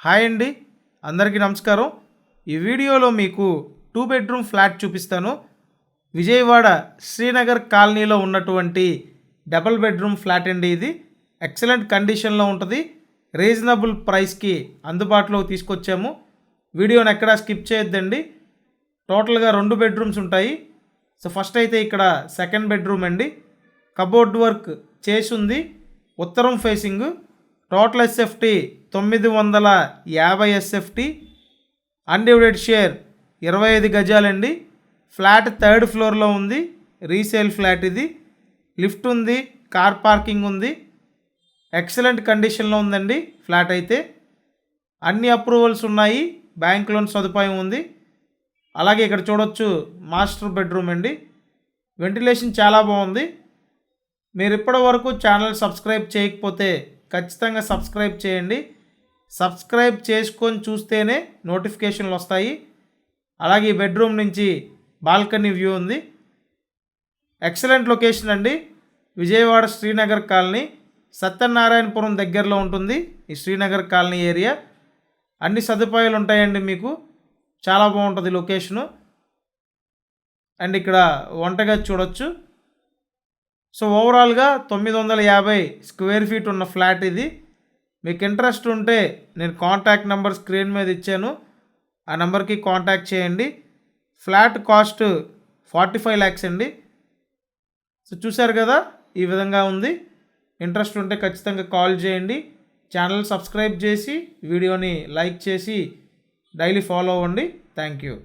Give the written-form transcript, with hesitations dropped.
Hi అండి, అందరికీ నమస్కారం. ఈ వీడియోలో మీకు 2 బెడ్రూమ్ ఫ్లాట్ చూపిస్తాను. విజయవాడ శ్రీనగర్ కాలనీలో ఉన్నటువంటి డబుల్ బెడ్రూమ్ ఫ్లాట్ అండి. ఇది ఎక్సలెంట్ కండిషన్లో ఉంటుంది. రీజనబుల్ ప్రైస్కి అందుబాటులో తీసుకొచ్చాము. వీడియోని ఎక్కడా స్కిప్ చేయొద్దండి. టోటల్గా 2 బెడ్రూమ్స్ ఉంటాయి. సో ఫస్ట్ అయితే ఇక్కడ సెకండ్ బెడ్రూమ్ అండి. కబోర్డ్ వర్క్ చేసి ఉంది. ఉత్తరం facing. Total SFT 950 SFT. Undivided share 25 గజాలండి. ఫ్లాట్ 3rd ఫ్లోర్లో ఉంది. రీసేల్ ఫ్లాట్ ఇది. లిఫ్ట్ ఉంది, కార్ పార్కింగ్ ఉంది. ఎక్సలెంట్ కండిషన్లో ఉందండి ఫ్లాట్ అయితే. అన్ని అప్రూవల్స్ ఉన్నాయి. బ్యాంక్ లోన్ సదుపాయం ఉంది. అలాగే ఇక్కడ చూడొచ్చు మాస్టర్ బెడ్రూమ్ అండి. వెంటిలేషన్ చాలా బాగుంది. మీరు ఇప్పటి వరకు ఛానల్ సబ్స్క్రైబ్ చేయకపోతే ఖచ్చితంగా సబ్స్క్రైబ్ చేయండి. సబ్స్క్రైబ్ చేసుకొని చూస్తేనే నోటిఫికేషన్లు వస్తాయి. అలాగే ఈ బెడ్రూమ్ నుంచి బాల్కనీ వ్యూ ఉంది. ఎక్సలెంట్ లొకేషన్ అండి. విజయవాడ శ్రీనగర్ కాలనీ, సత్యనారాయణపురం దగ్గరలో ఉంటుంది ఈ శ్రీనగర్ కాలనీ ఏరియా. అన్ని సదుపాయాలు ఉంటాయండి మీకు. చాలా బాగుంటుంది లొకేషను. అండ్ ఇక్కడ వంటగది చూడొచ్చు. సో ఓవరాల్గా 950 స్క్వేర్ ఫీట్ ఉన్న ఫ్లాట్ ఇది. మీకు ఇంట్రెస్ట్ ఉంటే నేను కాంటాక్ట్ నెంబర్ స్క్రీన్ మీద ఇచ్చాను, ఆ నెంబర్కి కాంటాక్ట్ చేయండి. ఫ్లాట్ కాస్ట్ 45 lakhs అండి. సో చూశారు కదా, ఈ విధంగా ఉంది. ఇంట్రెస్ట్ ఉంటే ఖచ్చితంగా కాల్ చేయండి. ఛానల్ సబ్స్క్రైబ్ చేసి వీడియోని లైక్ చేసి డైలీ ఫాలో అవ్వండి. Thank you.